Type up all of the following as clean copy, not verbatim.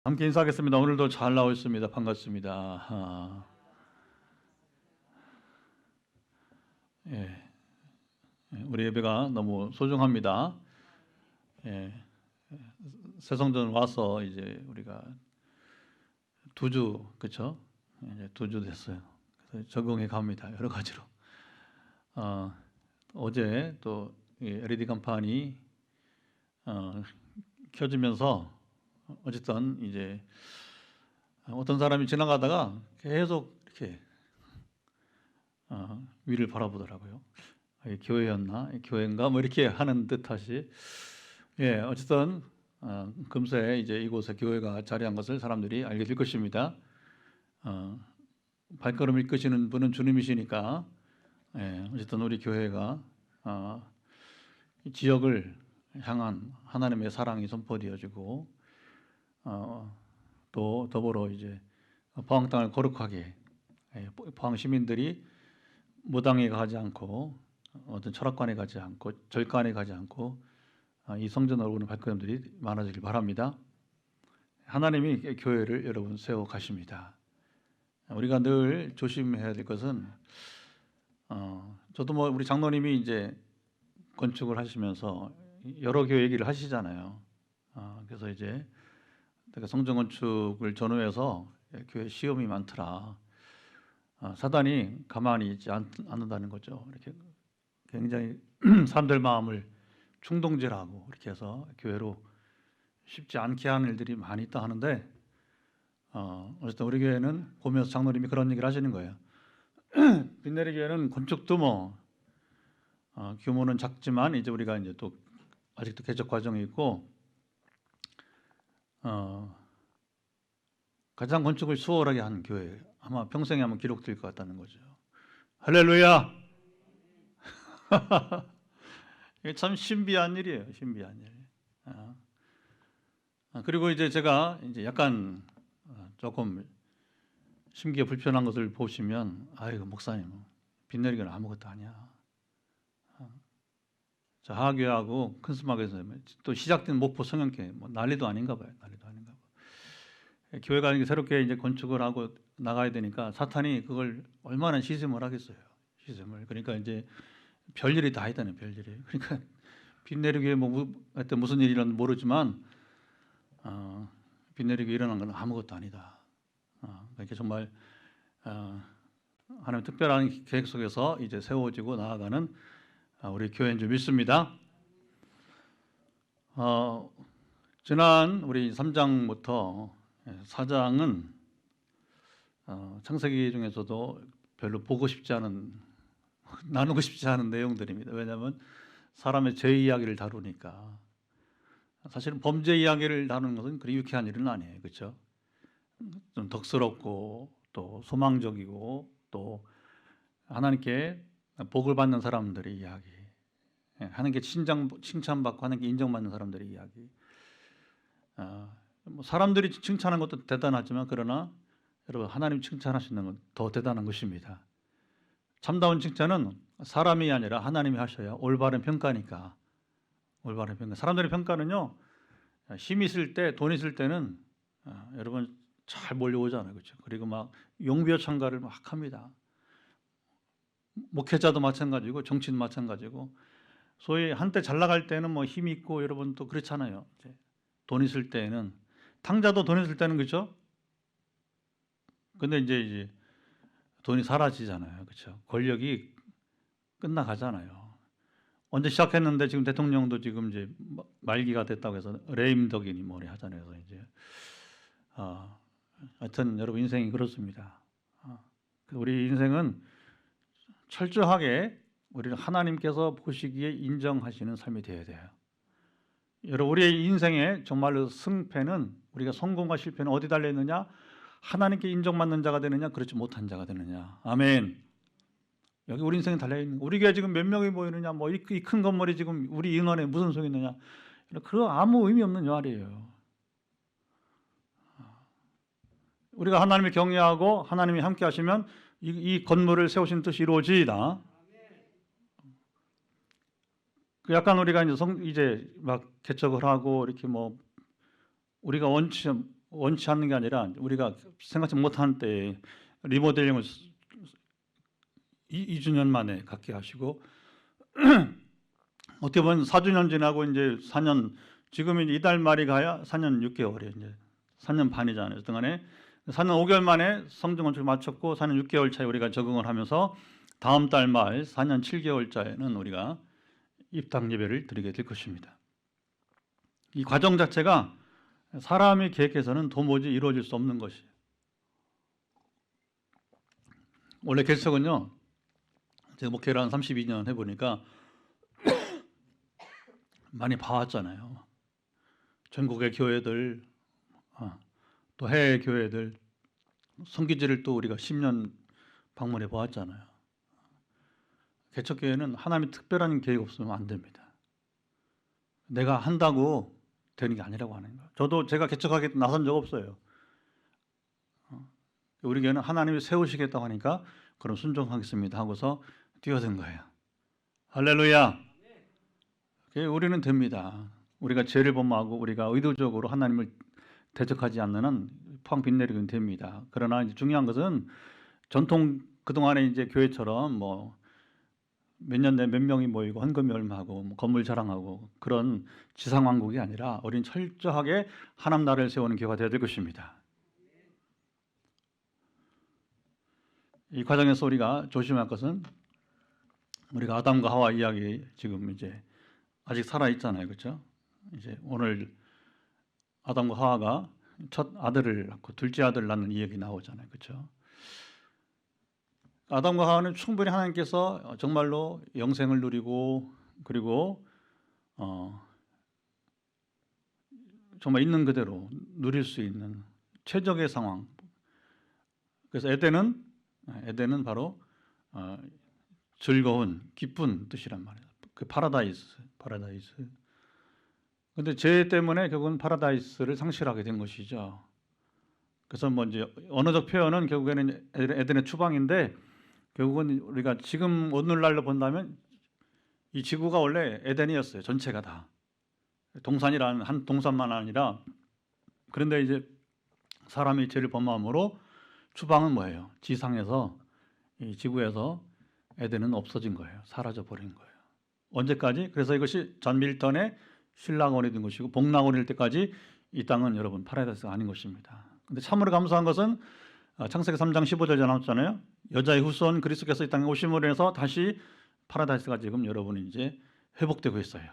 함께 인사하겠습니다. 오늘도 잘 나와 있습니다. 반갑습니다. 예, 우리 예배가 너무 소중합니다. 예, 새성전 와서 이제 우리가 2주, 그렇죠? 이제 2주 됐어요. 그래서 적응해 갑니다. 여러 가지로. 어제 또 LED 간판이 켜지면서 어쨌든 이제 어떤 사람이 지나가다가 계속 이렇게 위를 바라보더라고요. 교회였나? 교회인가? 뭐 이렇게 하는 듯하시. 예, 어쨌든 금세 이제 이곳에 교회가 자리한 것을 사람들이 알게 될 것입니다. 발걸음을 이끄시는 분은 주님이시니까. 예, 어쨌든 우리 교회가 이 지역을 향한 하나님의 사랑이 선포되어지고 또 더불어 이제 포항 땅을 거룩하게, 포항 시민들이 무당에 가지 않고 어떤 철학관에 가지 않고 절간에 가지 않고 이 성전으로 오는 발걸음들이 많아지길 바랍니다. 하나님이 교회를 여러분 세워 가십니다. 우리가 늘 조심해야 될 것은 저도 뭐 우리 장로님이 이제 건축을 하시면서 여러 교회 얘기를 하시잖아요. 그래서 이제 성전 건축을 전후해서 교회 시험이 많더라. 사단이 가만히 있지 않는다는 거죠. 이렇게 굉장히 사람들 마음을 충동질하고 이렇게 해서 교회로 쉽지 않게 하는 일들이 많이 있다 하는데 어쨌든 우리 교회는 보면서 장로님이 그런 얘기를 하시는 거예요. 빛내리 교회는 건축도 뭐 규모는 작지만 이제 우리가 이제 또 아직도 개척 과정이 있고 가장 건축을 수월하게 한 교회, 아마 평생에 한번 기록될 것 같다는 거죠. 할렐루야! 이게 참 신비한 일이에요. 신비한 일. 그리고 이제 제가 이제 약간 조금 심기가 불편한 것을 보시면, 아이고 목사님, 빛내리기는 아무것도 아니야. 자, 하교하고 큰스마크에서 또 시작된 목포 성형회 뭐 난리도 아닌가 봐요. 난리도 아닌가 봐요. 교회가 이제 새롭게 이제 건축을 하고 나가야 되니까 사탄이 그걸 얼마나 시샘을 하겠어요. 시샘을. 그러니까 이제 별일이 다 있다는 별일이. 그러니까 빛내리기에 뭐 하여튼 무슨 일이란 모르지만 빛내리기 일어난 건 아무것도 아니다. 그러니까 정말 하나님 특별한 계획 속에서 이제 세워지고 나아가는 우리 교회인 줄 믿습니다. 지난 우리 3장부터 4장은 창세기 중에서도 별로 보고 싶지 않은, 나누고 싶지 않은 내용들입니다. 왜냐하면 사람의 죄 이야기를 다루니까. 사실은 범죄 이야기를 다루는 것은 그리 유쾌한 일은 아니에요. 그렇죠? 좀 덕스럽고 또 소망적이고 또 하나님께 복을 받는 사람들의 이야기, 하나님께 칭찬받고 하나님께 인정받는 사람들의 이야기. 뭐 사람들이 칭찬하는 것도 대단하지만 그러나 여러분 하나님 칭찬하시는 건 더 대단한 것입니다. 참다운 칭찬은 사람이 아니라 하나님이 하셔야 올바른 평가니까. 올바른 평가. 사람들의 평가는요, 힘 있을 때, 돈 있을 때는 여러분 잘 몰려오잖아요, 그렇죠? 그리고 막 용비어찬가를 막 합니다. 목회자도 마찬가지고 정치도 마찬가지고. 소위 한때 잘 나갈 때는 뭐 힘 있고 여러분 또 그렇잖아요. 이제 돈 있을 때는 탕자도 돈 있을 때는 그렇죠? 근데 이제 돈이 사라지잖아요, 그렇죠? 권력이 끝나가잖아요. 언제 시작했는데 지금 대통령도 지금 이제 말기가 됐다고 해서 레임덕이니 뭐니 하잖아요. 그래서 이제 하여튼 여러분 인생이 그렇습니다. 우리 인생은 철저하게 우리는 하나님께서 보시기에 인정하시는 삶이 되어야 돼요. 여러분 우리의 인생의 정말로 승패는, 우리가 성공과 실패는 어디 달려 있느냐? 하나님께 인정받는 자가 되느냐, 그렇지 못한 자가 되느냐. 아멘. 여기 우리 인생이 달려 있는. 우리 교회 지금 몇 명이 모이느냐, 뭐 이 큰 건물이 지금 우리 인원에 무슨 소용이 있느냐, 그런 아무 의미 없는 말이에요. 우리가 하나님을 경외하고 하나님이 함께 하시면 이 건물을 세우신 뜻이 이루어지이다. 약간 우리가 이제 막 개척을 하고 이렇게 뭐 우리가 원치 원치 않는 게 아니라 우리가 생각지 못한 때에 리모델링을 2주년 만에 갖게 하시고 어떻게 보면 4주년 지나고 이제 4년, 지금 이달 말이 가야 4년 6개월이에요. 이제 4년 반이잖아요. 그동안에 4년 5개월 만에 성전 건축을 마쳤고 4년 6개월 차에 우리가 적응을 하면서 다음 달 말 4년 7개월째에는 우리가 입당 예배를 드리게 될 것입니다. 이 과정 자체가 사람이 계획해서는 도무지 이루어질 수 없는 것이에요. 원래 개척은요, 제가 목회를 한 32년 해보니까 많이 봐왔잖아요. 전국의 교회들, 또 해외 교회들, 성기지를 또 우리가 10년 방문해 보았잖아요. 개척교회는 하나님의 특별한 계획 없으면 안 됩니다. 내가 한다고 되는 게 아니라고 하는 거예요. 저도 제가 개척하게 나선 적 없어요. 우리 교회는 하나님이 세우시겠다고 하니까 그럼 순종하겠습니다 하고서 뛰어든 거예요. 할렐루야. 우리는 됩니다. 우리가 죄를 범하고 우리가 의도적으로 하나님을 대적하지 않는 한 포항 빗내리면 됩니다. 그러나 이제 중요한 것은 전통 그동안에 이제 교회처럼 뭐 몇 년 내 몇 명이 모이고 헌금이 얼마하고 뭐 건물 자랑하고 그런 지상왕국이 아니라 우리는 철저하게 하나님 나라를 세우는 교회가 되어야 될 것입니다. 이 과정에서 우리가 조심할 것은 우리가 아담과 하와 이야기 지금 이제 아직 살아 있잖아요, 그렇죠? 이제 오늘 아담과 하와가 첫 아들을 낳고 둘째 아들을 낳는 이야기 나오잖아요, 그렇죠? 아담과 하와는 충분히 하나님께서 정말로 영생을 누리고 그리고 정말 있는 그대로 누릴 수 있는 최적의 상황. 그래서 에덴은 바로 즐거운 기쁜 뜻이란 말이에요. 그 파라다이스. 근데 죄 때문에 결국은 파라다이스를 상실하게 된 것이죠. 그래서 뭐 이제 언어적 표현은 결국에는 에덴의 추방인데 결국은 우리가 지금 오늘날로 본다면 이 지구가 원래 에덴이었어요. 전체가 다. 동산이라는 한 동산만 아니라. 그런데 이제 사람이 죄를 범함으로 추방은 뭐예요? 지상에서 이 지구에서 에덴은 없어진 거예요. 사라져 버린 거예요. 언제까지? 그래서 이것이 존 밀턴의 신라곤이 된 것이고 복락곤일 때까지 이 땅은 여러분 파라다이스가 아닌 것입니다. 근데 참으로 감사한 것은 창세기 3장 15절에 나왔잖아요. 여자의 후손 그리스도께서 이 땅에 오심으로 해서 다시 파라다이스가 지금 여러분이 이제 회복되고 있어요.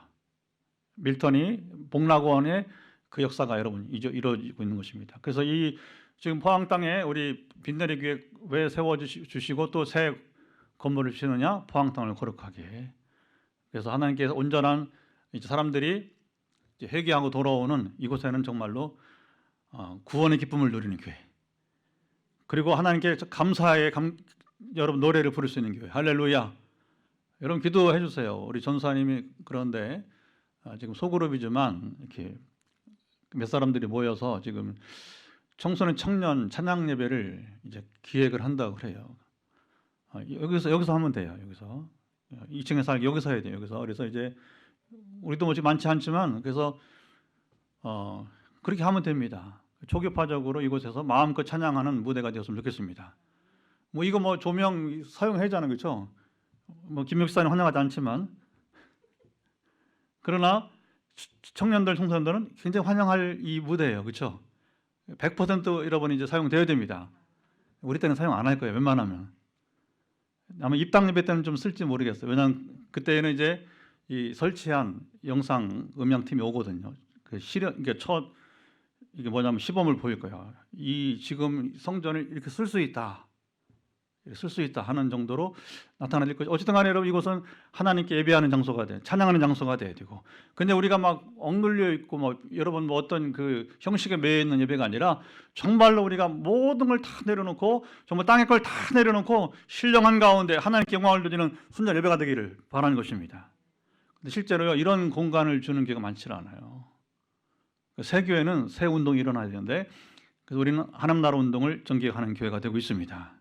밀턴이 복락원의 그 역사가 여러분 이루어지고 있는 것입니다. 그래서 이 지금 포항 땅에 우리 빈내리 교회 왜 세워 주시고 또 새 건물을 주시느냐? 포항 땅을 거룩하게. 그래서 하나님께서 온전한 이제 사람들이 이제 회개하고 돌아오는 이곳에는 정말로 구원의 기쁨을 누리는 교회. 그리고 하나님께 감사의 여러분 노래를 부를 수 있는 교회. 할렐루야. 여러분 기도해 주세요. 우리 전사님이 그런데 지금 소그룹이지만 이렇게 몇 사람들이 모여서 지금 청소년 청년 찬양 예배를 이제 기획을 한다고 그래요. 여기서 하면 돼요. 여기서 2층에 살기 여기서 해야 돼요. 여기서. 그래서 이제 우리도 뭐 많지 않지만 그래서 그렇게 하면 됩니다. 초교파적으로 이곳에서 마음껏 찬양하는 무대가 되었으면 좋겠습니다. 뭐 이거 뭐 조명 사용하잖아요, 그렇죠? 뭐 김육사는 환영하지 않지만 그러나 청년들, 청소년들은 굉장히 환영할 이 무대예요, 그렇죠? 100% 여러분이 이제 사용되어야 됩니다. 우리 때는 사용 안 할 거예요, 웬만하면. 아마 입당 예배 때는 좀 쓸지 모르겠어요. 왜냐하면 그때는 이제 이 설치한 영상 음향팀이 오거든요. 그 실현 이게 이게 뭐냐면 시범을 보일 거예요. 이 지금 성전을 이렇게 쓸 수 있다. 쓸 수 있다 하는 정도로 나타날 것이죠. 어쨌든 간에 여러분 이곳은 하나님께 예배하는 장소가 돼, 찬양하는 장소가 돼야 되고. 근데 우리가 막 억눌려 있고 뭐 여러분 뭐 어떤 그 형식에 매여 있는 예배가 아니라 정말로 우리가 모든 걸 다 내려놓고 정말 땅의 걸 다 내려놓고 신령한 가운데 하나님께 영광을 드리는 순전 예배가 되기를 바라는 것입니다. 근데 실제로요 이런 공간을 주는 교회가 많지 않아요. 새 교회는 새 운동이 일어나야 되는데 그래서 우리는 하나님 나라 운동을 전개하는 교회가 되고 있습니다.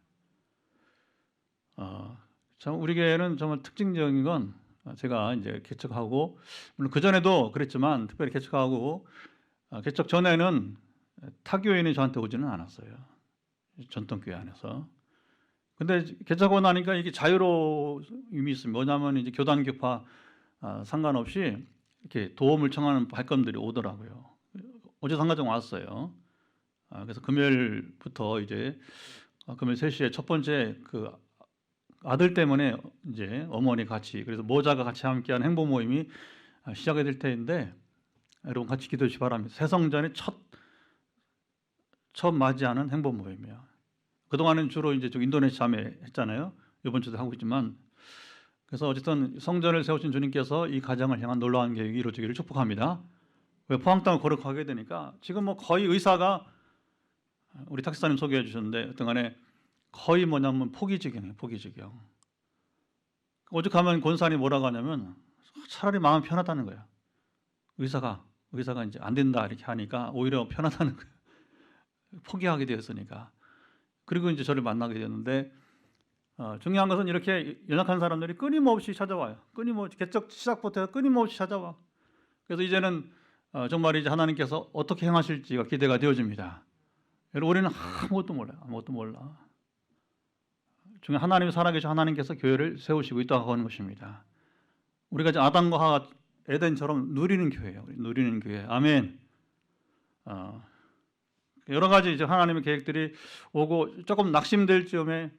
참 우리 교회는 정말 특징적인 건 제가 이제 개척하고 물론 그 전에도 그랬지만 특별히 개척하고 개척 전에는 타교인이 저한테 오지는 않았어요. 전통교회 안에서. 근데 개척하고 나니까 이게 자유로움이 있습니다. 뭐냐면 이제 교단교파 상관없이 이렇게 도움을 청하는 발걸음들이 오더라고요. 어제 상가정 왔어요. 그래서 금요일부터 이제 금요일 3시에 첫 번째 그 아들 때문에 이제 어머니 같이 그래서 모자가 같이 함께하는 행보 모임이 시작이 될 때인데 여러분 같이 기도해 주시기 바랍니다. 새성전의 첫 맞이하는 행보 모임이에요. 그동안은 주로 이제 인도네시아 자매 했잖아요. 이번 주도 하고 있지만 그래서 어쨌든 성전을 세우신 주님께서 이 가정을 향한 놀라운 계획이 이루어지기를 축복합니다. 왜 포항 땅을 거룩하게 되니까 지금 뭐 거의 의사가 우리 탁사님 소개해 주셨는데 어떤간에 거의 뭐냐면 포기지경이에요. 포기지경. 오죽하면 권사님 뭐라고 하냐면 차라리 마음 편하다는 거예요. 의사가 이제 안 된다 이렇게 하니까 오히려 편하다는 거예요. 포기하게 되었으니까. 그리고 이제 저를 만나게 되었는데 중요한 것은 이렇게 연약한 사람들이 끊임없이 찾아와요. 끊임없이 개척 시작부터 끊임없이 찾아와. 그래서 이제는 정말 이제 하나님께서 어떻게 행하실지가 기대가 되어집니다. 여러분 우리는 아무것도 몰라요. 아무것도 몰라. 중에 하나님이 살아계신 하나님께서 교회를 세우시고 있다고 하는 것입니다. 우리가 이제 아담과 하와 에덴처럼 누리는 교회예요. 누리는 교회. 아멘. 여러 가지 이제 하나님의 계획들이 오고 조금 낙심될 즈음에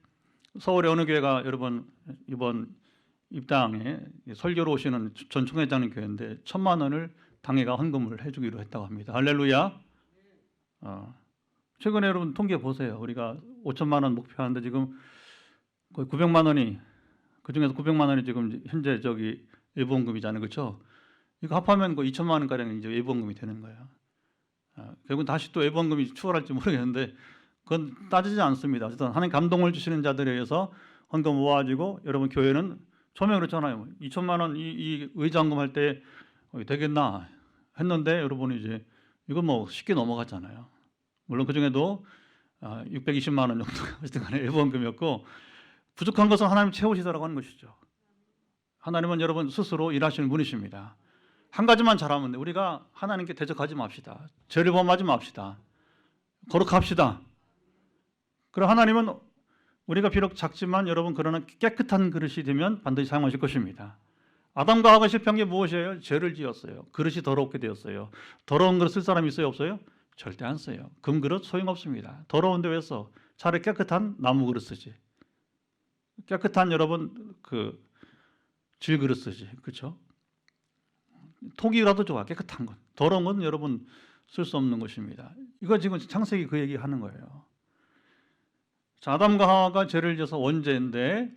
서울의 어느 교회가 여러분 이번 입당에 설교로 오시는 전 총회장님 교회인데 1,000만 원을 당회가 헌금을 해주기로 했다고 합니다. 할렐루야. 최근에 여러분 통계 보세요. 우리가 5천만 원 목표하는데 지금 거의 900만 원이 그 중에서 900만 원이 지금 현재 예보헌금이잖아요, 그렇죠? 이거 합하면 그 2천만 원 가량 이제 예보헌금이 되는 거예요. 결국 다시 또 예보헌금이 추월할지 모르겠는데 그건 따지지 않습니다. 어쨌든 하나님 감동을 주시는 자들에 의해서 헌금 모아지고 여러분 교회는 처음에 그렇잖아요. 2천만 원 이 의자헌금 할 때 되겠나 했는데 여러분이 이제 이건 뭐 쉽게 넘어갔잖아요. 물론 그 중에도 620만 원 정도가 어쨌든 간에 예보헌금이었고 부족한 것은 하나님 채우시더라고 하는 것이죠. 하나님은 여러분 스스로 일하시는 분이십니다. 한 가지만 잘하면 돼. 우리가 하나님께 대적하지 맙시다. 죄를 범하지 맙시다. 거룩합시다. 그럼 하나님은 우리가 비록 작지만 여러분 그러나 깨끗한 그릇이 되면 반드시 사용하실 것입니다. 아담과 하와가 실패한 게 무엇이에요? 죄를 지었어요. 그릇이 더럽게 되었어요. 더러운 그릇 쓸 사람이 있어요? 없어요? 절대 안 써요. 금그릇 소용없습니다. 더러운데 왜 써? 차라리 깨끗한 나무 그릇 쓰지. 깨끗한 여러분 그 질그릇 쓰지. 그렇죠? 톡이라도 좋아. 깨끗한 건. 더러운 건 여러분 쓸 수 없는 것입니다. 이거 지금 창세기 그 얘기하는 거예요. 자, 아담과 하와가 죄를 지어서 원죄인데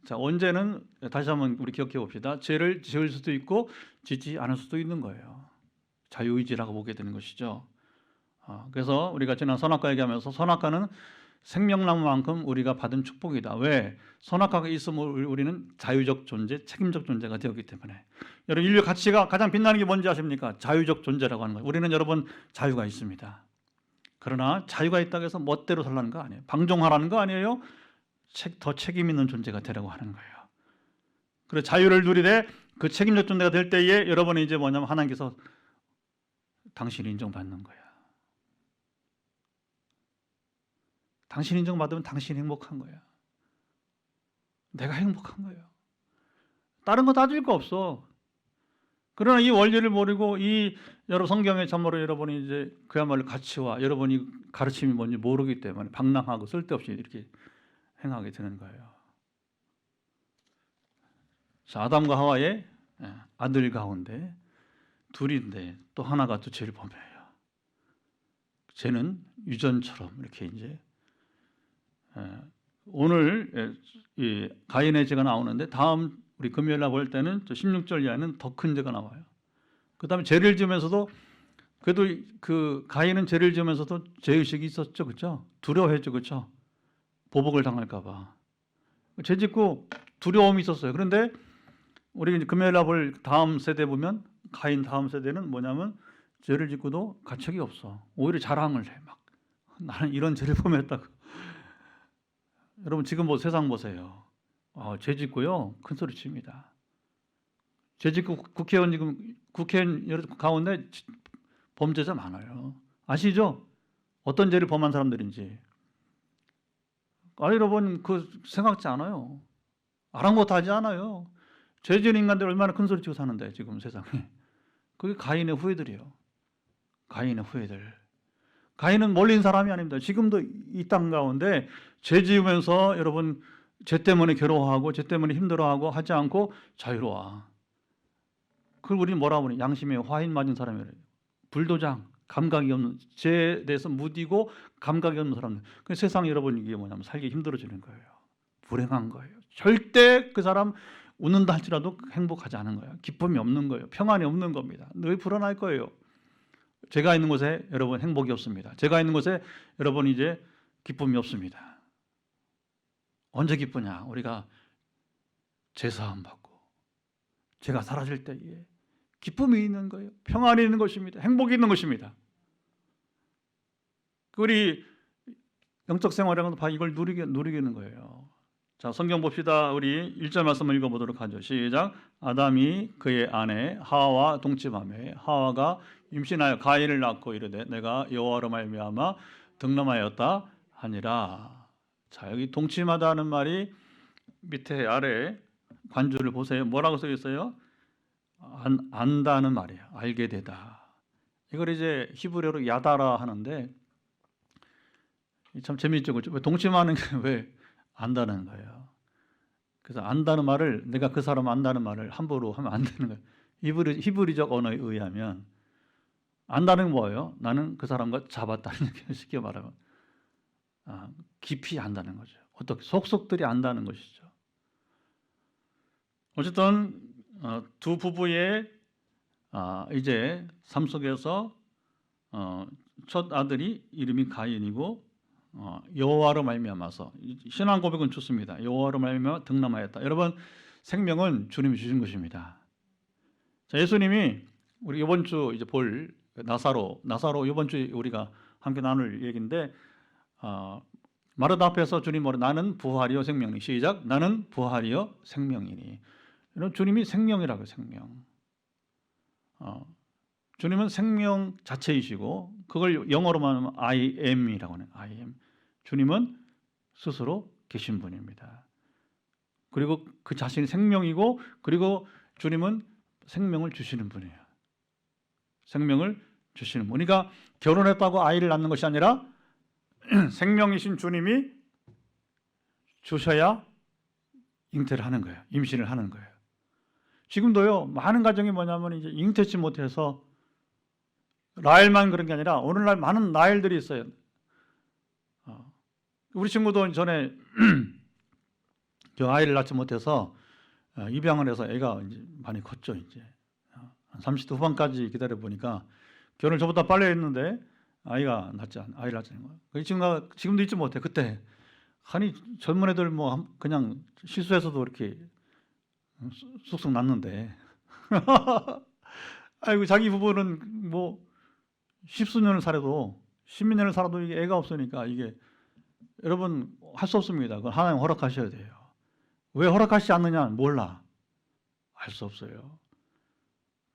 자, 원죄는 다시 한번 우리 기억해 봅시다. 죄를 지을 수도 있고 짓지 않을 수도 있는 거예요. 자유의지라고 보게 되는 것이죠. 그래서 우리가 지난 선악과 얘기하면서 선악과는 생명나무만큼 우리가 받은 축복이다. 왜? 선악과가 있으면 우리는 자유적 존재, 책임적 존재가 되었기 때문에. 여러분 인류 가치가 가장 빛나는 게 뭔지 아십니까? 자유적 존재라고 하는 거예요. 우리는 여러분 자유가 있습니다. 그러나 자유가 있다고 해서 멋대로 살라는 거 아니에요. 방종하라는 거 아니에요. 더 책임 있는 존재가 되라고 하는 거예요. 그래서 자유를 누리되 그 책임적 존재가 될 때에 여러분이 이제 뭐냐면 하나님께서 당신이 인정받는 거야. 당신 인정받으면 당신이 행복한 거야. 내가 행복한 거예요. 다른 거 따질 거 없어. 그러나 이 원리를 모르고 이 여러 성경의 참모로 여러분이 이제 그야말로 가치와 여러분이 가르침이 뭔지 모르기 때문에 방랑하고 쓸데없이 이렇게 행하게 되는 거예요. 자, 아담과 하와의 아들 가운데 둘인데 또 하나가 또 죄를 범해요. 쟤는 유전처럼 이렇게 이제 오늘 이 가인의 죄가 나오는데 다음 우리 금요일 날 볼 때는 16절 이하는 더 큰 죄가 나와요. 그 다음에 죄를 지으면서도 그래도 그 가인은 죄를 지으면서도 죄의식이 있었죠. 그렇죠? 두려워했죠. 그렇죠? 보복을 당할까 봐. 죄 짓고 두려움이 있었어요. 그런데 우리 이제 금요일 날 볼 다음 세대 보면 가인 다음 세대는 뭐냐면 죄를 짓고도 가책이 없어. 오히려 자랑을 해. 막 나는 이런 죄를 범했다고. 여러분 지금 뭐 세상 보세요. 죄 짓고요 큰 소리 칩니다. 죄 짓고 국회의원 가운데 범죄자 많아요. 아시죠? 어떤 죄를 범한 사람들인지. 여러분 그 생각지 않아요. 아랑곳하지 않아요. 죄 지은 인간들 얼마나 큰 소리 치고 사는데 지금 세상에. 그게 가인의 후예들이에요. 가인의 후예들. 가인은 몰린 사람이 아닙니다. 지금도 이 땅 가운데 죄 지으면서 여러분 죄 때문에 괴로워하고 죄 때문에 힘들어하고 하지 않고 자유로워. 그걸 우리는 뭐라고 하냐? 양심에 화인 맞은 사람이래요. 불도장, 감각이 없는, 죄에 대해서 무디고 감각이 없는 사람들. 그 세상 여러분 이게 뭐냐면 살기 힘들어지는 거예요. 불행한 거예요. 절대 그 사람 웃는다 할지라도 행복하지 않은 거예요. 기쁨이 없는 거예요. 평안이 없는 겁니다. 늘 불안할 거예요. 제가 있는 곳에 여러분 행복이 없습니다. 제가 있는 곳에 여러분 이제 기쁨이 없습니다. 언제 기쁘냐? 우리가 제사함 받고 제가 사라질 때에 기쁨이 있는 거예요. 평안이 있는 것입니다. 행복이 있는 것입니다. 우리 영적 생활에는 이걸 누리겠는 거예요. 자, 성경 봅시다. 우리 1절 말씀을 읽어보도록 하죠. 시작. 아담이 그의 아내 하와와 동침하매 하와가 임신하여 가인을 낳고 이르되 내가 여호와로 말미암아 득남하였다 하니라. 자, 여기 동침하다는 말이 밑에 아래 관주를 보세요. 뭐라고 써 있어요? 안다는 말이에요. 알게 되다. 이걸 이제 히브리어로 야다라 하는데 참 재미있죠. 왜 동침하는 게 왜 안다는 거예요. 그래서 안다는 말을 내가 그 사람 안다는 말을 함부로 하면 안 되는 거예요. 히브리적 언어에 의하면 안다는 뭐예요? 나는 그 사람과 잡았다는 얘기예요. 쉽게 말하면 깊이 안다는 거죠. 어떻게 속속들이 안다는 것이죠. 어쨌든 두 부부의 이제 삶 속에서 첫 아들이 이름이 가인이고 여호와로 말미암아서 신앙 고백은 좋습니다. 여호와로 말미암아 득남하였다. 여러분 생명은 주님이 주신 것입니다. 자, 예수님이 우리 이번 주 이제 볼 나사로 이번 주에 우리가 함께 나눌 얘기인데 마르다 앞에서 주님 뭐래? 나는 부활이요 생명이니. 시작. 나는 부활이요 생명이니. 이런 주님이 생명이라고 생명. 주님은 생명 자체이시고 그걸 영어로 말하면 I am이라고 하는 I am. 주님은 스스로 계신 분입니다. 그리고 그 자신이 생명이고 그리고 주님은 생명을 주시는 분이에요. 생명을 주시는 분. 그러니까 결혼했다고 아이를 낳는 것이 아니라 생명이신 주님이 주셔야 잉태를 하는 거예요. 임신을 하는 거예요. 지금도요 많은 가정이 뭐냐면 이제 잉태치 못해서 라헬만 그런 게 아니라 오늘날 많은 라헬들이 있어요. 우리 친구도 전에 저 아이를 낳지 못해서 입양을 해서 애가 이제 많이 컸죠. 이제 30대 후반까지 기다려 보니까 결혼을 저보다 빨리 했는데 아이를 낳지 않는 거예요. 이 친구가 지금도 잊지 못해. 그때 아니 젊은 애들 뭐 그냥 실수해서도 이렇게 쑥쑥 낳는데 아이고 자기 부부는 뭐 십수년을 살아도 십몇 년을 살아도 이게 애가 없으니까 이게 여러분 할 수 없습니다. 그건 하나님 허락하셔야 돼요. 왜 허락하시지 않느냐 몰라. 알 수 없어요.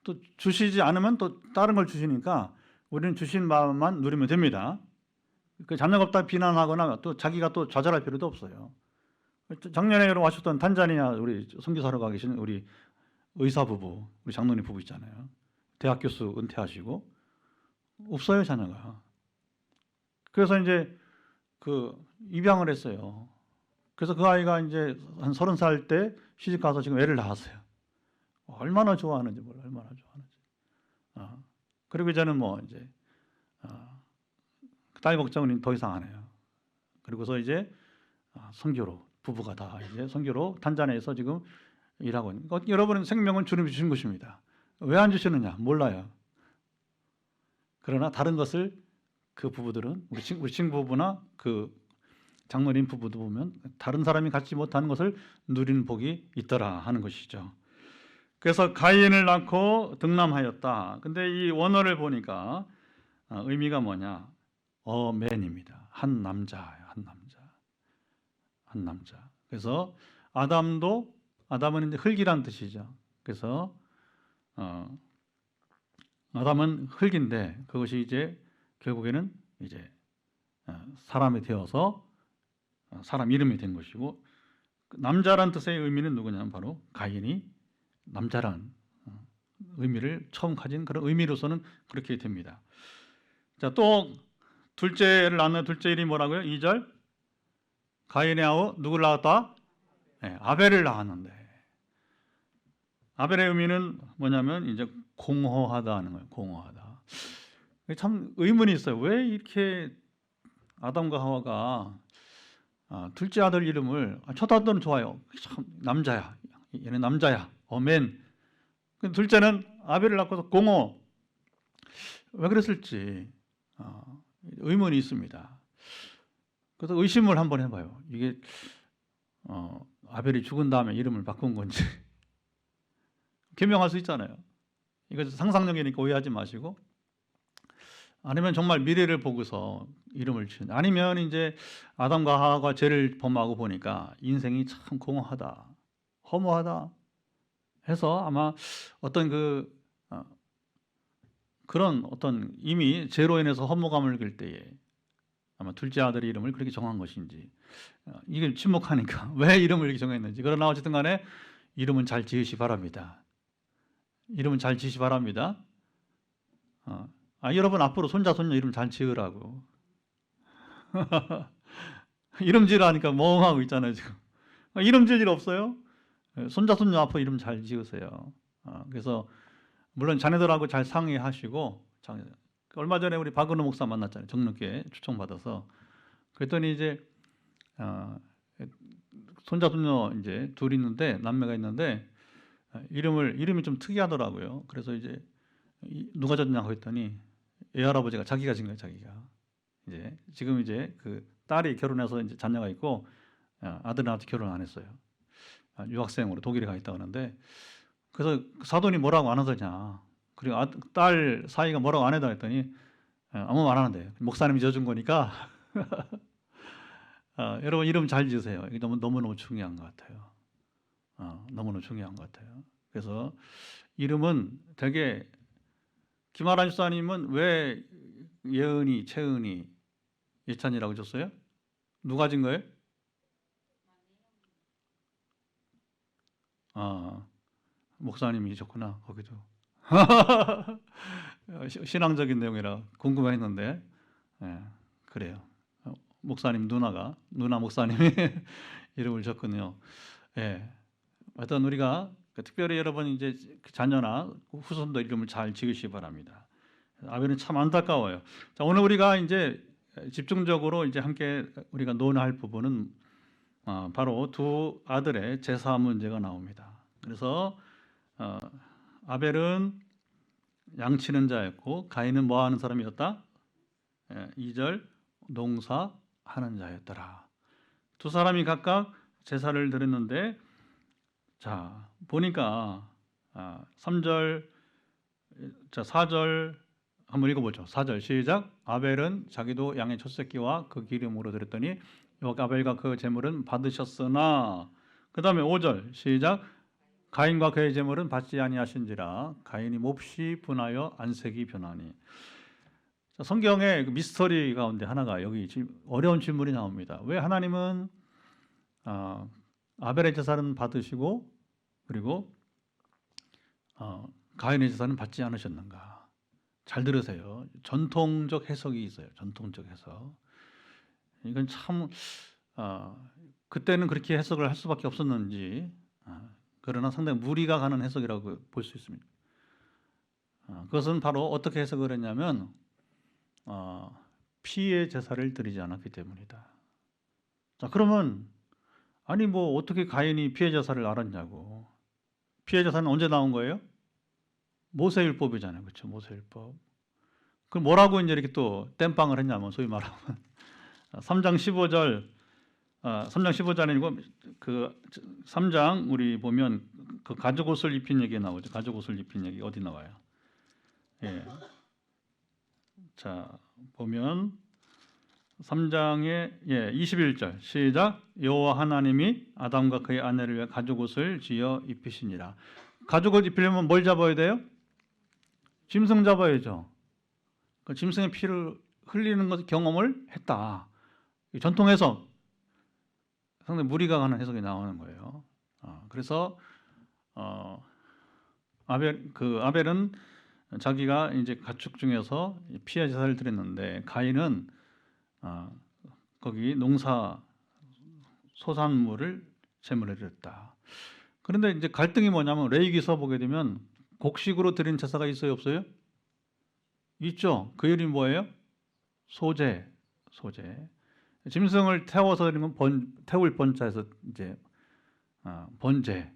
또 주시지 않으면 또 다른 걸 주시니까 우리는 주신 마음만 누리면 됩니다. 그 자녀가 없다 비난하거나 또 자기가 또 좌절할 필요도 없어요. 작년에 여러분 와셨던 탄자니아 우리 선교사로 가 계신 우리 의사 부부, 우리 장로님 부부 있잖아요. 대학 교수 은퇴하시고 없어요 자녀가. 그래서 이제 그 입양을 했어요. 그래서 그 아이가 이제 한 30살 때 시집 가서 지금 애를 낳았어요. 얼마나 좋아하는지 몰라, 얼마나 좋아하는지. 그리고 이제는 뭐 이제 딸 걱정은 더 이상 안 해요. 그리고서 이제 선교로 부부가 다 이제 선교로 탄자니아에서 지금 일하고 있는. 그러니까 여러분은 생명은 주님이 주신 것입니다. 왜 안 주시느냐 몰라요. 그러나 다른 것을 그 부부들은 우리 친구 부부나 그 장로님 부부도 보면 다른 사람이 갖지 못하는 것을 누리는 복이 있더라 하는 것이죠. 그래서 가인을 낳고 득남하였다. 근데 이 원어를 보니까 의미가 뭐냐? 어맨입니다. 한 남자예요. 한 남자. 그래서 아담은 이제 흙이란 뜻이죠. 그래서 아담은 흙인데 그것이 이제 결국에는 이제 사람이 되어서 사람 이름이 된 것이고, 남자란 뜻의 의미는 누구냐면 바로 가인이 남자란 의미를 처음 가진 그런 의미로서는 그렇게 됩니다. 자, 또 둘째를 낳는 둘째 이름이 뭐라고요? 2절 가인의 아우 누구를 낳았다? 아벨을 낳았는데, 아벨의 의미는 뭐냐면 이제 공허하다 하는 거예요. 공허하다. 참 의문이 있어요. 왜 이렇게 아담과 하와가 둘째 아들 이름을, 첫 아들은 좋아요. 참 남자야. 얘는 남자야. 어멘. 둘째는 아벨을 낳고서 공허. 왜 그랬을지 의문이 있습니다. 그래서 의심을 한번 해봐요. 이게 아벨이 죽은 다음에 이름을 바꾼 건지 개명할 수 있잖아요. 이거 상상력이니까 오해하지 마시고, 아니면 정말 미래를 보고서 이름을 지은, 아니면 이제 아담과 하와가 죄를 범하고 보니까 인생이 참 공허하다, 허무하다 해서 아마 어떤 그런 어떤 이미 죄로 인해서 허무감을 느낄 때에 아마 둘째 아들의 이름을 그렇게 정한 것인지, 이걸 침묵하니까 왜 이름을 이렇게 정했는지. 그러나 어쨌든 간에 이름은 잘 지으시 바랍니다. 이름은 잘 지으시 바랍니다. 여러분 앞으로 손자 손녀 이름 잘 지으라고. 이름 지으라니까 멍하고 있잖아요 지금. 이름 지을 일 없어요? 손자 손녀 앞으로 이름 잘 지으세요. 그래서 물론 자녀들하고 잘 상의하시고, 얼마 전에 우리 박은호 목사 만났잖아요. 정릉교회 초청받아서. 그랬더니 이제 손자 손녀 이제 둘 있는데, 남매가 있는데 이름이 좀 특이하더라고요. 그래서 이제 누가 졌냐고 했더니 애할아버지가 자기가 진 거예요. 자기가 이제 지금 이제 그 딸이 결혼해서 이제 자녀가 있고, 아들은 아직 결혼 안 했어요. 유학생으로 독일에 가 있다 그러는데, 그래서 사돈이 뭐라고 안 하더냐, 그리고 딸 사이가 뭐라고 안 해다 했더니 아무 말 안 하는데, 목사님이 져준 거니까 여러분 이름 잘 지으세요. 이게 너무너무 중요한 것 같아요. 너무너무 중요한 것 같아요. 그래서 이름은 되게, 김아란 집사님은 왜 예은이, 채은이, 예찬이라고 줬어요? 누가 진 거예요? 목사님이 줬구나. 거기도 신앙적인 내용이라 궁금했는데, 그래요. 목사님 누나 목사님이 이름을 줬군요. 하여튼 우리가 특별히 여러분 이제 자녀나 후손도 이름을 잘 지으시기 바랍니다. 아벨은 참 안타까워요. 자, 오늘 우리가 이제 집중적으로 이제 함께 우리가 논할 부분은 바로 두 아들의 제사 문제가 나옵니다. 그래서 아벨은 양치는 자였고 가인은 뭐 하는 사람이었다? 2절 농사하는 자였더라. 두 사람이 각각 제사를 드렸는데, 자 보니까 3절, 자 4절 한번 읽어보죠. 4절 시작. 아벨은 자기도 양의 첫 새끼와 그 기름으로 드렸더니 아벨과 그 제물은 받으셨으나, 그 다음에 5절 시작. 가인과 그의 제물은 받지 아니하신지라 가인이 몹시 분하여 안색이 변하니. 자, 성경의 그 미스터리 가운데 하나가 여기 어려운 질문이 나옵니다. 왜 하나님은 아벨의 제사는 받으시고 그리고 가인의 제사는 받지 않으셨는가? 잘 들으세요. 전통적 해석이 있어요. 전통적 해석. 이건 참 그때는 그렇게 해석을 할 수밖에 없었는지, 그러나 상당히 무리가 가는 해석이라고 볼 수 있습니다. 그것은 바로 어떻게 해석을 했냐면 피의 제사를 드리지 않았기 때문이다. 자, 그러면 아니 뭐 어떻게 가인이 피의 제사를 알았냐고. 피의 제사는 언제 나온 거예요? 모세율법이잖아요. 그렇죠? 모세율법. 그럼 뭐라고 이제 이렇게 또 땜빵을 했냐면, 소위 말하면 3장 15절, 3장 15절 아니고 그 3장 우리 보면 그 가죽 옷을 입힌 얘기 나오죠. 가죽 옷을 입힌 얘기 어디 나와요? 자 보면 3장의 21절 시작. 여호와 하나님이 아담과 그의 아내를 위해 가죽 옷을 지어 입히시니라. 가죽 옷 입히려면 뭘 잡아야 돼요? 짐승 잡아야죠. 그 짐승의 피를 흘리는 것 경험을 했다. 전통 해석, 상당히 무리가 가는 해석이 나오는 거예요. 그래서 아벨은 자기가 이제 가축 중에서 피해 제사를 드렸는데 가인은 거기 농사 소산물을 제물에 드렸다. 그런데 이제 갈등이 뭐냐면 레위기서 보게 되면 곡식으로 드린 제사가 있어요, 없어요? 있죠. 그 이름이 뭐예요? 소제. 짐승을 태워서 드리는 건 태울 번자에서 이제 번제.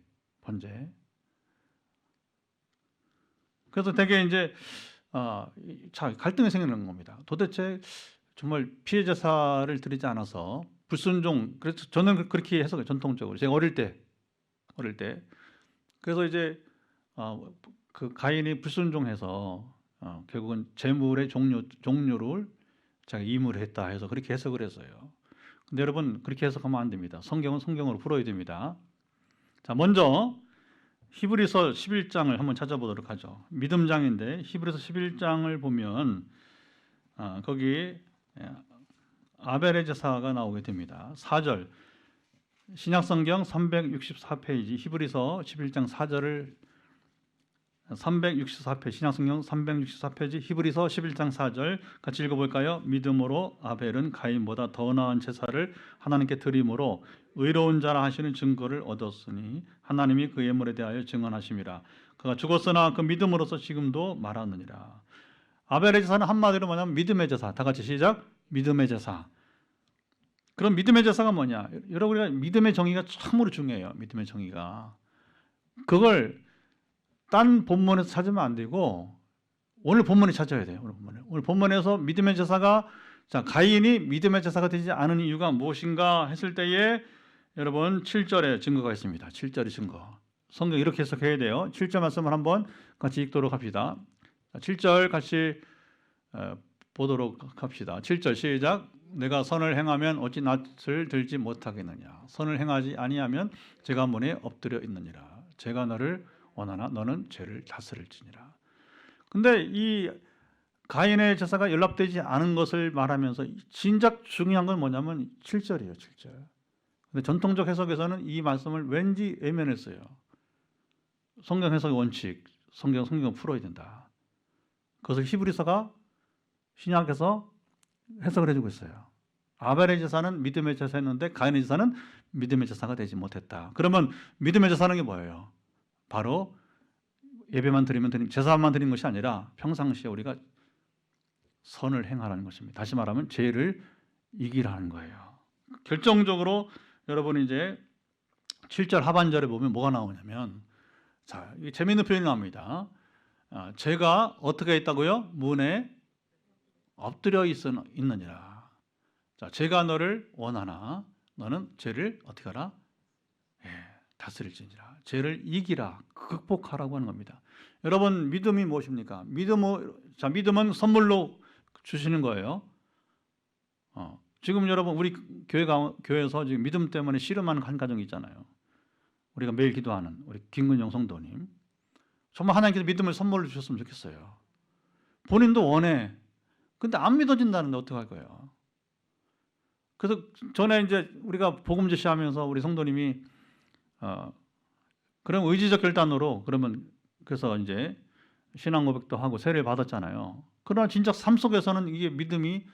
그래서 되게 이제 갈등이 생기는 겁니다. 도대체 정말 피해 제사를 드리지 않아서 불순종. 그래서 저는 그렇게 해석해요. 전통적으로 제가 어릴 때. 그래서 이제 그 가인이 불순종해서 결국은 제물의 종류를 자기 이물했다 해서 그렇게 해석을 했어요. 근데 여러분 그렇게 해석하면 안 됩니다. 성경은 성경으로 풀어야 됩니다. 자, 먼저 히브리서 11장을 한번 찾아보도록 하죠. 믿음장인데 히브리서 11장을 보면 거기 아벨의 제사가 나오게 됩니다. 4절 신약성경 364페이지 히브리서 11장 4절을 364페이지 신약성경 364페이지 히브리서 11장 4절 같이 읽어볼까요? 믿음으로 아벨은 가인보다 더 나은 제사를 하나님께 드림으로 의로운 자라 하시는 증거를 얻었으니 하나님이 그 예물에 대하여 증언하심이라. 그가 죽었으나 그 믿음으로서 지금도 말하느니라. 아벨의 제사는 한마디로 뭐냐면 믿음의 제사. 다 같이 시작. 믿음의 제사. 그럼 믿음의 제사가 뭐냐? 여러분 우리가 믿음의 정의가 참으로 중요해요. 믿음의 정의가. 그걸 딴 본문에서 찾으면 안 되고 오늘 본문에 찾아야 돼요. 오늘 본문에서 믿음의 제사가 가인이 믿음의 제사가 되지 않은 이유가 무엇인가 했을 때에 여러분 7절에 증거가 있습니다. 7절의 증거. 성경 이렇게 해석해야 돼요. 7절 말씀을 한번 같이 읽도록 합시다. 7절 같이 보도록 합시다. 7절 시작. 내가 선을 행하면 어찌 낯을 들지 못하겠느냐. 선을 행하지 아니하면 제가 문에 엎드려 있느니라. 제가 너를 원하나 너는 죄를 다스릴지니라. 근데 이 가인의 제사가 연락되지 않은 것을 말하면서 진작 중요한 건 뭐냐면 7절이에요. 7절. 근데 전통적 해석에서는 이 말씀을 왠지 외면했어요. 성경 해석의 원칙, 성경을 풀어야 된다. 그것을 히브리서가 신약에서 해석을 해주고 있어요. 아벨의 제사는 믿음의 제사였는데 가인의 제사는 믿음의 제사가 되지 못했다. 그러면 믿음의 제사는 게 뭐예요? 바로 예배만 드리면 제사만 드리는 것이 아니라 평상시에 우리가 선을 행하라는 것입니다. 다시 말하면 죄를 이기라는 거예요. 결정적으로 여러분 이제 7절 하반절에 보면 뭐가 나오냐면 이게 재미있는 표현이 나옵니다. 제가 어떻게 있다고요? 문에 엎드려 있느니라. 제가 너를 원하나 너는 죄를 어떻게 하라? 다스릴지니라. 죄를 이기라. 극복하라고 하는 겁니다. 여러분 믿음이 무엇입니까? 믿음은 선물로 주시는 거예요. 지금 여러분 우리 교회에서 지금 믿음 때문에 씨름하는 한 가정이 있잖아요. 우리가 매일 기도하는 우리 김근영 성도님. 정말 하나님께서 믿음을 선물로 주셨으면 좋겠어요. 본인도 원해. 근데 안 믿어진다는데 어떡할 거예요? 그래서 전에 이제 우리가 복음 제시하면서 우리 성도님이 그런 의지적 결단으로 그래서 이제 신앙 고백도 하고 세례를 받았잖아요. 그러나 진짜 삶 속에서는 이게 믿음이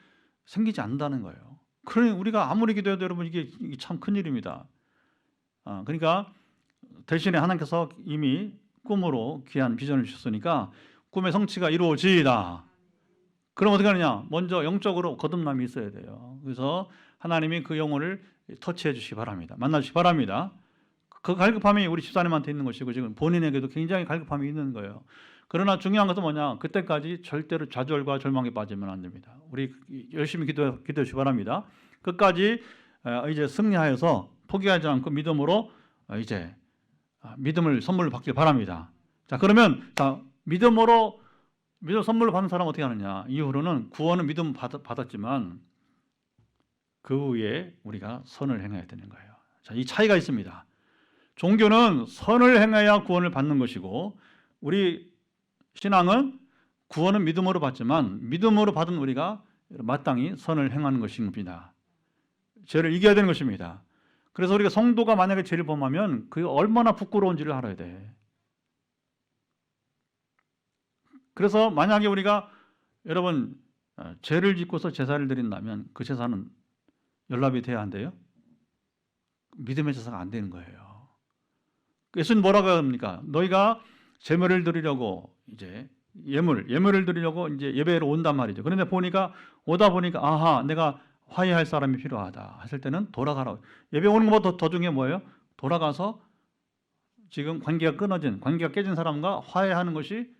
생기지 않는다는 거예요. 그러니 우리가 아무리 기도해도 여러분 이게 참 큰일입니다. 그러니까 대신에 하나님께서 이미 꿈으로 귀한 비전을 주셨으니까 꿈의 성취가 이루어지이다. 그럼 어떻게 하느냐? 먼저 영적으로 거듭남이 있어야 돼요. 그래서 하나님이 그 영혼을 터치해 주시기 바랍니다. 만나 주시기 바랍니다. 그 갈급함이 우리 집사님한테 있는 것이고 지금 본인에게도 굉장히 갈급함이 있는 거예요. 그러나 중요한 것은 뭐냐? 그때까지 절대로 좌절과 절망에 빠지면 안 됩니다. 우리 열심히 기도해 주시기 바랍니다. 끝까지 이제 승리하여서 포기하지 않고 믿음으로 이제 믿음을 선물로 받길 바랍니다. 그러면 믿음으로 믿음 선물로 받는 사람은 어떻게 하느냐? 이후로는 구원은 믿음 받았지만 그 후에 우리가 선을 행해야 되는 거예요. 이 차이가 있습니다. 종교는 선을 행해야 구원을 받는 것이고 우리 신앙은 구원은 믿음으로 받지만 믿음으로 받은 우리가 마땅히 선을 행하는 것입니다. 죄를 이겨야 되는 것입니다. 그래서 우리가 성도가 만약에 죄를 범하면 그게 얼마나 부끄러운지를 알아야 돼. 그래서 만약에 우리가 여러분 죄를 짓고서 제사를 드린다면 그 제사는 연락이 돼야 한대요. 믿음의 제사가 안 되는 거예요. 예수님 뭐라고 합니까? 너희가 제물을 드리려고 이제 예물을 드리려고 이제 예배로 온단 말이죠. 그런데 오다 보니까 아하, 내가 화해할 사람이 필요하다 하실 때는 돌아가라. 예배 오는 것보다 더 중요한 뭐예요? 돌아가서 지금 관계가 깨진 사람과 화해하는 것이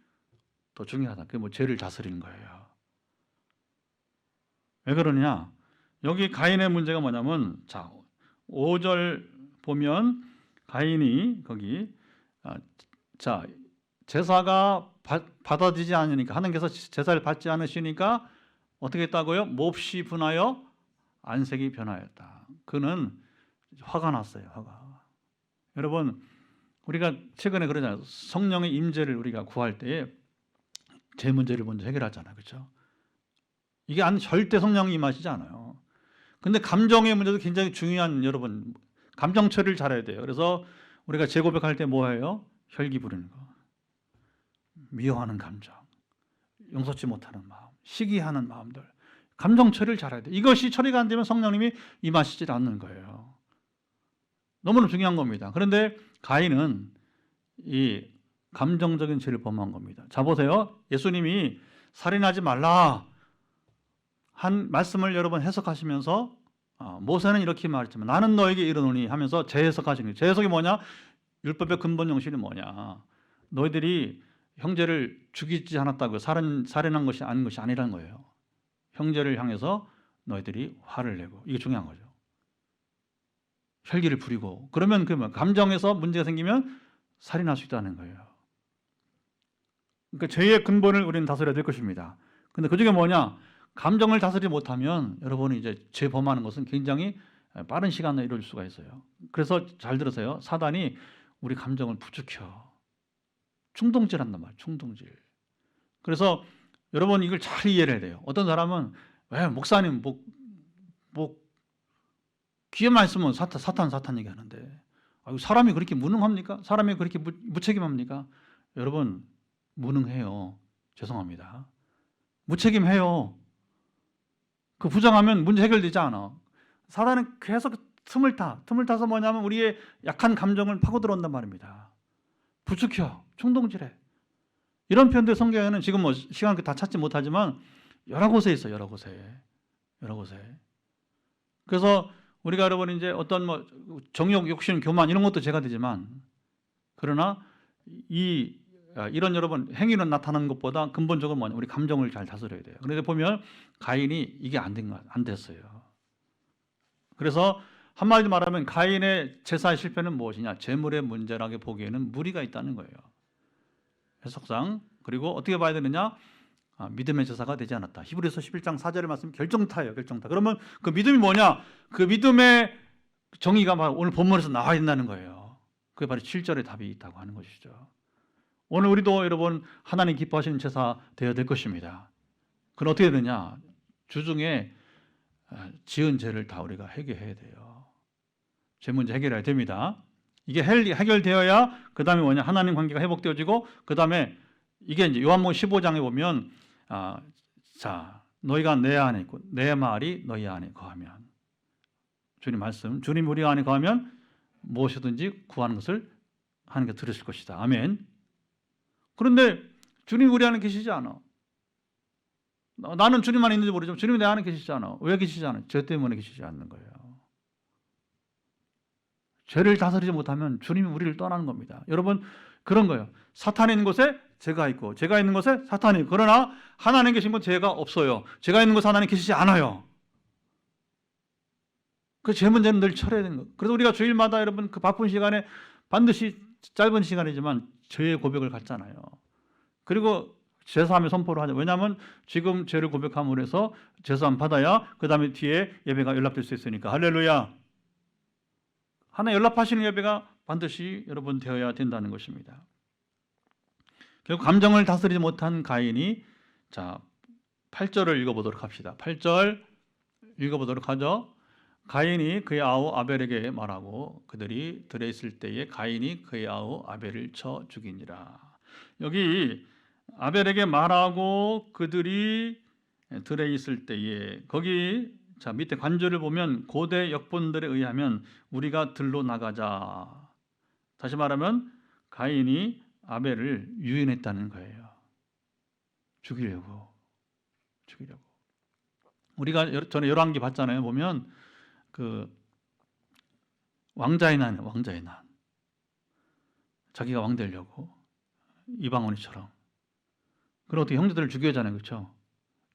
더 중요하다. 그게 뭐 죄를 다스리는 거예요. 왜 그러냐? 여기 가인의 문제가 뭐냐면, 자, 5절 보면 가인이 거기 자, 제사가 받아지지 않으니까, 하나님께서 제사를 받지 않으시니까 어떻게 했다고요? 몹시 분하여 안색이 변하였다. 그는 화가 났어요. 화가. 여러분, 우리가 최근에 그러잖아요. 성령의 임재를 우리가 구할 때에 제 문제를 먼저 해결하잖아요. 그렇죠? 이게 절대 성령이 임하시지 않아요. 근데 감정의 문제도 굉장히 중요한, 여러분, 감정 처리를 잘해야 돼요. 그래서 우리가 재고백할 때 뭐예요? 혈기 부리는 거, 미워하는 감정, 용서치 못하는 마음, 시기하는 마음들, 감정 처리를 잘해야 돼요. 이것이 처리가 안 되면 성령님이 임하시지 않는 거예요. 너무나 중요한 겁니다. 그런데 가인은 이 감정적인 죄를 범한 겁니다. 자, 보세요. 예수님이 살인하지 말라 한 말씀을 여러분 해석하시면서 모세는 이렇게 말했지만 나는 너에게 이르노니 하면서 재해석하시는 거예요. 재해석이 뭐냐? 율법의 근본 정신이 뭐냐? 너희들이 형제를 죽이지 않았다고 살인한 것이 아닌 것이 아니라는 거예요. 형제를 향해서 너희들이 화를 내고, 이게 중요한 거죠. 혈기를 부리고, 그러면 감정에서 문제가 생기면 살인할 수 있다는 거예요. 그러니까 죄의 근본을 우리는 다스려야 될 것입니다. 근데 그중에 뭐냐? 감정을 다스리지 못하면 여러분이 이제 죄 범하는 것은 굉장히 빠른 시간 내에 이룰 수가 있어요. 그래서 잘 들으세요. 사단이 우리 감정을 부추겨. 충동질한단 말이에요. 충동질. 그래서 여러분 이걸 잘 이해를 해야 돼요. 어떤 사람은 왜 목사님 귀에만 있으면 사탄 얘기하는데 사람이 그렇게 무능합니까? 사람이 그렇게 무책임합니까? 여러분 무능해요. 죄송합니다. 무책임해요. 그 부정하면 문제 해결되지 않아. 사단은 계속 틈을 타서 뭐냐면 우리의 약한 감정을 파고 들어온단 말입니다. 부추겨, 충동질해. 이런 표현들 성경에는 지금 뭐 시간 다 찾지 못하지만 여러 곳에 있어요. 여러 곳에. 그래서 우리가 여러분 이제 어떤 뭐 정욕, 욕심, 교만 이런 것도 죄가 되지만, 그러나 이런 여러분 행위는 나타나는 것보다 근본적으로 뭐냐? 우리 감정을 잘 다스려야 돼요. 그런데 보면 가인이 이게 안 됐어요. 그래서 한마디로 말하면 가인의 제사의 실패는 무엇이냐? 재물의 문제라고 보기에는 무리가 있다는 거예요. 해석상. 그리고 어떻게 봐야 되느냐? 믿음의 제사가 되지 않았다. 히브리서 11장 4절의 말씀 결정타예요. 결정타. 그러면 그 믿음이 뭐냐? 그 믿음의 정의가 바로 오늘 본문에서 나와야 된다는 거예요. 그게 바로 7절의 답이 있다고 하는 것이죠. 오늘 우리도 여러분 하나님 기뻐하시는 제사 되어야 될 것입니다. 그건 어떻게 되느냐? 주중에 지은 죄를 다 우리가 해결해야 돼요. 죄 문제 해결해야 됩니다. 이게 해결되어야 그 다음에 뭐냐? 하나님 관계가 회복되어지고, 그 다음에 이게 이제 요한복음 15장에 보면 자, 너희가 내 안에 있고 내 말이 너희 안에 거하면, 주님 말씀, 주님 우리 안에 거하면 무엇이든지 구하는 것을 하나님께 들으실 것이다. 아멘. 그런데 주님 우리 안에 계시지 않아. 나는 주님 안에 있는지 모르지만 주님이 내 안에 계시지 않아. 왜 계시지 않아? 죄 때문에 계시지 않는 거예요. 죄를 다스리지 못하면 주님이 우리를 떠나는 겁니다. 여러분 그런 거예요. 사탄이 있는 곳에 죄가 있고 죄가 있는 곳에 사탄이 있고, 그러나 하나님 계신 곳 죄가 없어요. 죄가 있는 곳에 하나님 계시지 않아요. 그 죄 문제는 늘 처리해야 되는 거예요. 그래서 우리가 주일마다 여러분 그 바쁜 시간에 반드시 짧은 시간이지만 죄의 고백을 갖잖아요. 그리고 제사하며 선포를 하죠. 왜냐하면 지금 죄를 고백함으로 해서 제사함 받아야 그 다음에 뒤에 예배가 연락될 수 있으니까. 할렐루야. 하나 연락하시는 예배가 반드시 여러분 되어야 된다는 것입니다. 결국 감정을 다스리지 못한 가인이 8절을 읽어보도록 합시다. 8절 읽어보도록 하죠. 가인이 그의 아우 아벨에게 말하고 그들이 들에 있을 때에 가인이 그의 아우 아벨을 쳐 죽이니라. 여기 아벨에게 말하고 그들이 들에 있을 때에, 거기 자 밑에 관절을 보면 고대 역본들에 의하면 우리가 들로 나가자. 다시 말하면 가인이 아벨을 유인했다는 거예요. 죽이려고. 우리가 전에 열왕기 봤잖아요. 보면 그 왕자의 난. 자기가 왕 되려고 이방원이처럼. 그리고 어떻게 형제들을 죽여야 하잖아요. 그렇죠?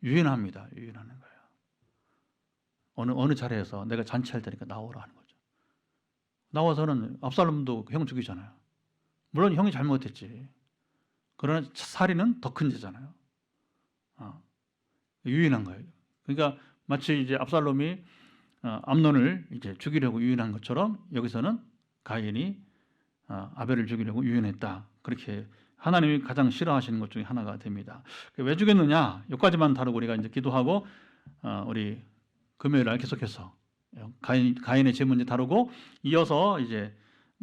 유인하는 거예요. 어느 자리에서 내가 잔치할 테니까 나오라 하는 거죠. 나와서는 압살롬도 형 죽이잖아요. 물론 형이 잘못했지. 그러나 살인은 더 큰 죄잖아요. 유인한 거예요. 그러니까 마치 이제 압살롬이 암논을 이제 죽이려고 유인한 것처럼 여기서는 가인이 아벨을 죽이려고 유인했다. 그렇게 하나님이 가장 싫어하시는 것 중에 하나가 됩니다. 왜 죽였느냐? 여기까지만 다루고 우리가 이제 기도하고 우리 금요일 날 계속해서 가인의 죄 문제 다루고 이어서 이제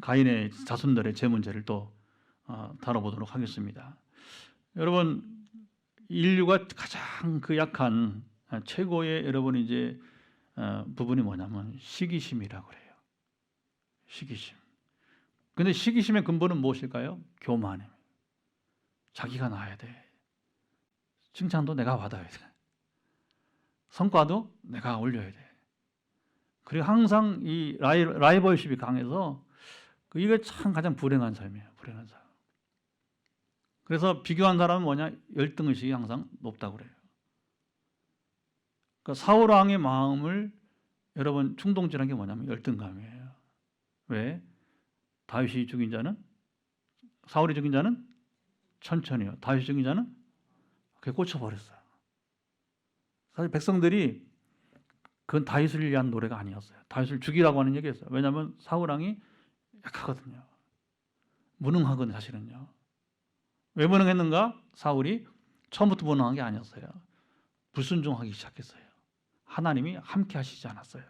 가인의 자손들의 죄 문제를 또 다뤄보도록 하겠습니다. 여러분, 인류가 가장 그 약한 최고의 여러분 이제 부분이 뭐냐면 시기심이라고 그래요. 시기심. 근데 시기심의 근본은 무엇일까요? 교만입니다. 자기가 나아야 돼. 칭찬도 내가 받아야 돼. 성과도 내가 올려야 돼. 그리고 항상 이 라이벌십이 강해서 이게 참 가장 불행한 삶이에요. 불행한 삶. 그래서 비교한 사람은 뭐냐? 열등의식이 항상 높다고 그래요. 그러니까 사울 왕의 마음을 여러분 충동질한 게 뭐냐면 열등감이에요. 왜? 다윗이 죽인 자는, 사울이 죽인 자는 천천히요. 다윗이 죽인 자는 그게 꽂혀버렸어요. 사실 백성들이 그건 다윗을 위한 노래가 아니었어요. 다윗을 죽이라고 하는 얘기였어요. 왜냐하면 사울 왕이 약하거든요. 무능하거든요. 사실은요. 왜 무능했는가? 사울이 처음부터 무능한 게 아니었어요. 불순종하기 시작했어요. 하나님이 함께 하시지 않았어요.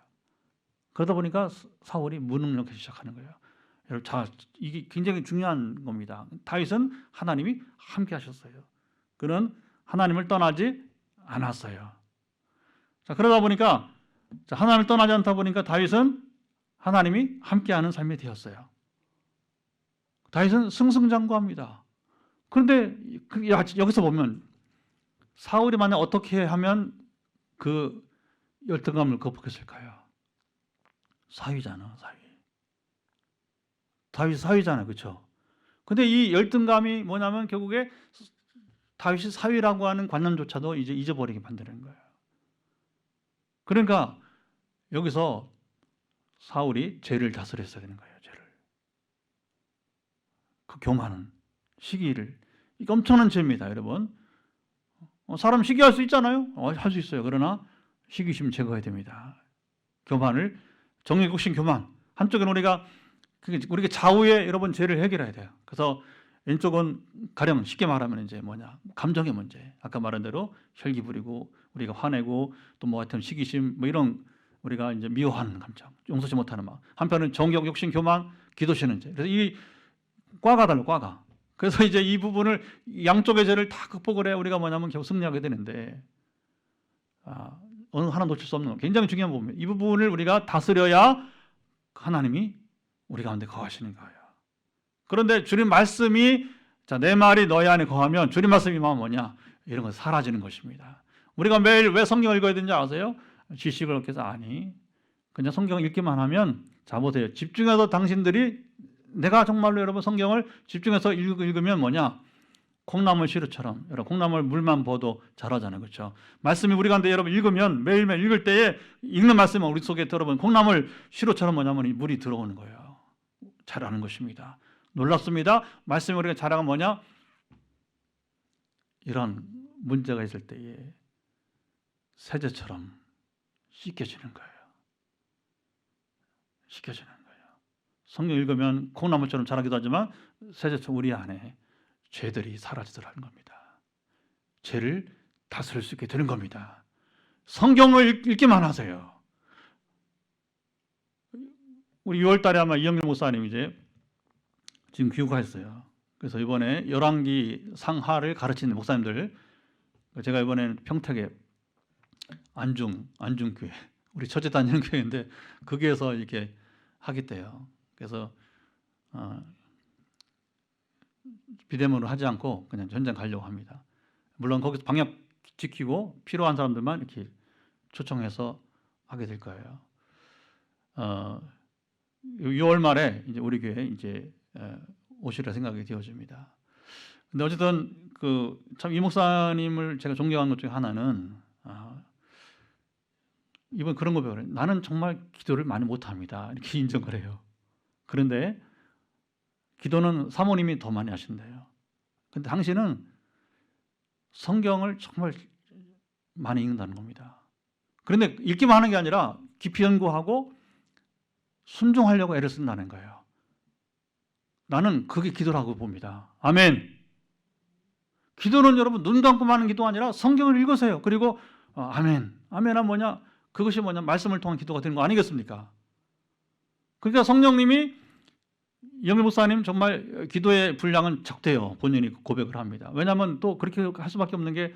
그러다 보니까 사울이 무능력하기 시작하는 거예요. 여러분, 자, 이게 굉장히 중요한 겁니다. 다윗은 하나님이 함께 하셨어요. 그는 하나님을 떠나지 않았어요. 자, 그러다 보니까 하나님을 떠나지 않다 보니까 다윗은 하나님이 함께하는 삶이 되었어요. 다윗은 승승장구합니다. 그런데 여기서 보면 사울이 만약 어떻게 하면 그 열등감을 극복했을까요? 사위잖아, 사위. 다윗이 사위잖아요, 그렇죠? 근데 이 열등감이 뭐냐면 결국에 다윗이 사위라고 하는 관념조차도 이제 잊어버리게 만드는 거예요. 그러니까 여기서 사울이 죄를 다스렸어야 되는 거예요, 죄를. 그 교만은, 시기를. 이게 엄청난 죄입니다, 여러분. 사람 시기할 수 있잖아요. 할 수 있어요. 그러나 시기심 제거해야 됩니다. 교만을, 정의국신 교만. 한쪽은 우리가 좌우에 여러분 죄를 해결해야 돼요. 그래서 왼쪽은 가령 쉽게 말하면 이제 뭐냐, 감정의 문제. 아까 말한 대로 혈기 부리고 우리가 화내고 또 뭐 하여튼 시기심 뭐 이런 우리가 이제 미워하는 감정, 용서치 못하는 마음. 한편은 정욕, 욕심, 교만, 기도시는 죄. 그래서 이 과가 달라, 과가. 그래서 이제 이 부분을 양쪽의 죄를 다 극복을 해야 우리가 뭐냐면 결국 승리하게 되는데 어느 하나 놓칠 수 없는 거. 굉장히 중요한 부분입니다. 이 부분을 우리가 다스려야 하나님이 우리 가운데 거하시는 거예요. 그런데 주님 말씀이 내 말이 너희 안에 거하면, 주님 말씀이 뭐냐? 이런 거 사라지는 것입니다. 우리가 매일 왜 성경을 읽어야 되는지 아세요? 지식을 얻기 위해서 아니. 그냥 성경을 읽기만 하면, 자 보세요. 집중해서 당신들이 내가 정말로 여러분 성경을 집중해서 읽으면 뭐냐? 콩나물 시루처럼, 여러분 콩나물 물만 부어도 자라잖아요, 그렇죠? 말씀이 우리 가운데 여러분 읽으면 매일매일 읽을 때에 읽는 말씀은 우리 속에 여러분 콩나물 시루처럼 뭐냐면 이 물이 들어오는 거예요. 자라는 것입니다. 놀랍습니다. 말씀이 우리가 자라가 뭐냐? 이런 문제가 있을 때에 세제처럼 씻겨지는 거예요. 씻겨지는 거예요. 성경 읽으면 콩나물처럼 자라기도 하지만 세제처럼 우리 안에 죄들이 사라지더라는 겁니다. 죄를 다스릴 수 있게 되는 겁니다. 성경을 읽기만 하세요. 우리 6월 달에 아마 이영길 목사님 이제 지금 귀국하셨어요. 그래서 이번에 열왕기 상하를 가르치는 목사님들, 제가 이번에는 평택에 안중교회, 우리 처제 다니는 교회인데 거기에서 이렇게 하겠대요. 그래서 비대면으로 하지 않고 그냥 현장 가려고 합니다. 물론 거기서 방역 지키고 필요한 사람들만 이렇게 초청해서 하게 될 거예요. 6월 말에 이제 우리 교회 이제 오시려 생각이 되어집니다. 근데 어쨌든 참 이 목사님을 제가 존경하는 것 중에 하나는 이번 그런 거 배우래. 나는 정말 기도를 많이 못합니다. 이렇게 인정을 해요. 그런데 기도는 사모님이 더 많이 하신대요. 근데 당신은 성경을 정말 많이 읽는다는 겁니다. 그런데 읽기만 하는 게 아니라 깊이 연구하고 순종하려고 애를 쓴다는 거예요. 나는 그게 기도라고 봅니다. 아멘. 기도는 여러분 눈 감고 하는 기도가 아니라 성경을 읽으세요. 그리고 아멘. 아멘은 뭐냐? 그것이 뭐냐? 말씀을 통한 기도가 되는 거 아니겠습니까? 그러니까 성령님이 이영길 목사님 정말 기도의 분량은 적대요. 본인이 고백을 합니다. 왜냐하면 또 그렇게 할 수밖에 없는 게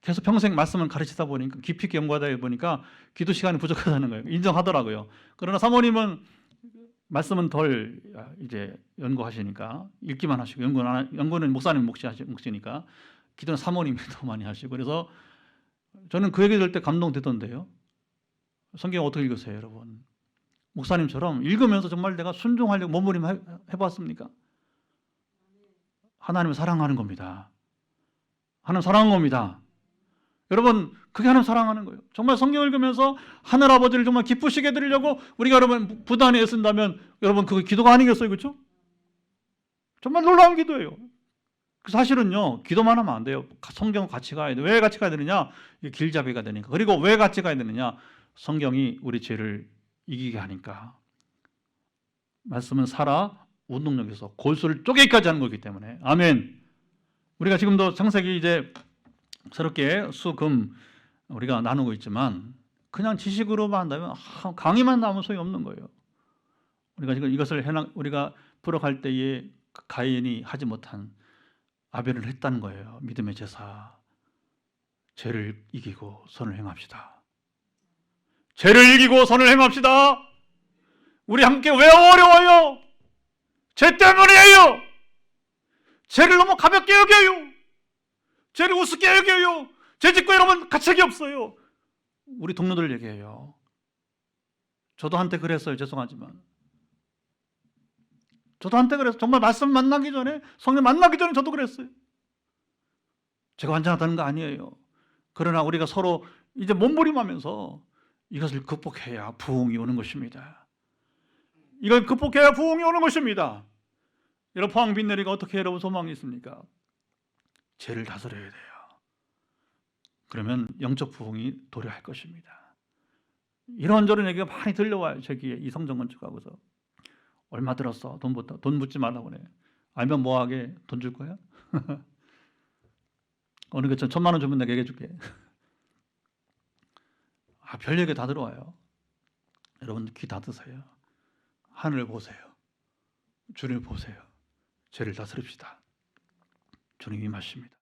계속 평생 말씀을 가르치다 보니까 깊이 있게 연구하다 보니까 기도 시간이 부족하다는 거예요. 인정하더라고요. 그러나 사모님은 말씀은 덜 이제 연구하시니까 읽기만 하시고 연구는 목사님 몫이니까 기도는 사모님이 더 많이 하시고 그래서 저는 그 얘기 들을 때 감동되던데요. 성경 어떻게 읽으세요, 여러분? 목사님처럼 읽으면서 정말 내가 순종하려고 몸부림 해봤습니까? 하나님을 사랑하는 겁니다. 하나님 사랑하는 겁니다. 여러분 그게 하나님 사랑하는 거예요. 정말 성경을 읽으면서 하늘 아버지를 정말 기쁘시게 드리려고 우리가 여러분 부단히 애쓴다면 여러분 그거 기도가 아니겠어요, 그렇죠? 정말 놀라운 기도예요. 사실은요 기도만 하면 안 돼요. 성경을 같이 가야 돼. 왜 같이 가야 되느냐? 길잡이가 되니까. 그리고 왜 같이 가야 되느냐? 성경이 우리 죄를 이기게 하니까. 말씀은 살아 운동력에서 골수를 쪼개기까지 하는 거기 때문에. 아멘. 우리가 지금도 창세기 이제 새롭게 수금 우리가 나누고 있지만 그냥 지식으로만 한다면 강의만 나오면 소용이 없는 거예요. 우리가 지금 이것을 우리가 풀어갈 때에 가인이 하지 못한 아벨을 했다는 거예요. 믿음의 제사. 죄를 이기고 선을 행합시다. 죄를 이기고 선을 행합시다. 우리 함께 왜 어려워요? 죄 때문이에요. 죄를 너무 가볍게 여겨요. 죄를 우습게 여겨요. 죄 짓고 여러분 가책이 없어요. 우리 동료들 얘기해요. 저도 한때 그랬어요. 죄송하지만. 저도 한때 그랬어요. 정말 말씀 만나기 전에, 성령 만나기 전에 저도 그랬어요. 제가 완전하다는 거 아니에요. 그러나 우리가 서로 이제 몸부림하면서 이것을 극복해야 부흥이 오는 것입니다. 이걸 극복해야 부흥이 오는 것입니다. 여러분 포항 빈내리가 어떻게 여러분 소망이 있습니까? 죄를 다스려야 돼요. 그러면 영적 부흥이 도래할 것입니다. 이런저런 얘기가 많이 들려와요. 제 귀에 이 성전 건축하고서. 얼마 들었어? 돈 묻지 말라고 그래. 알면 뭐하게? 돈 줄 거야? 어느 게 1,000만 원 주면 내가 얘기해 줄게. 별 얘기 다 들어와요. 여러분 귀 닫으세요. 하늘을 보세요. 주를 보세요. 죄를 다스립시다. 주님 임하십니다.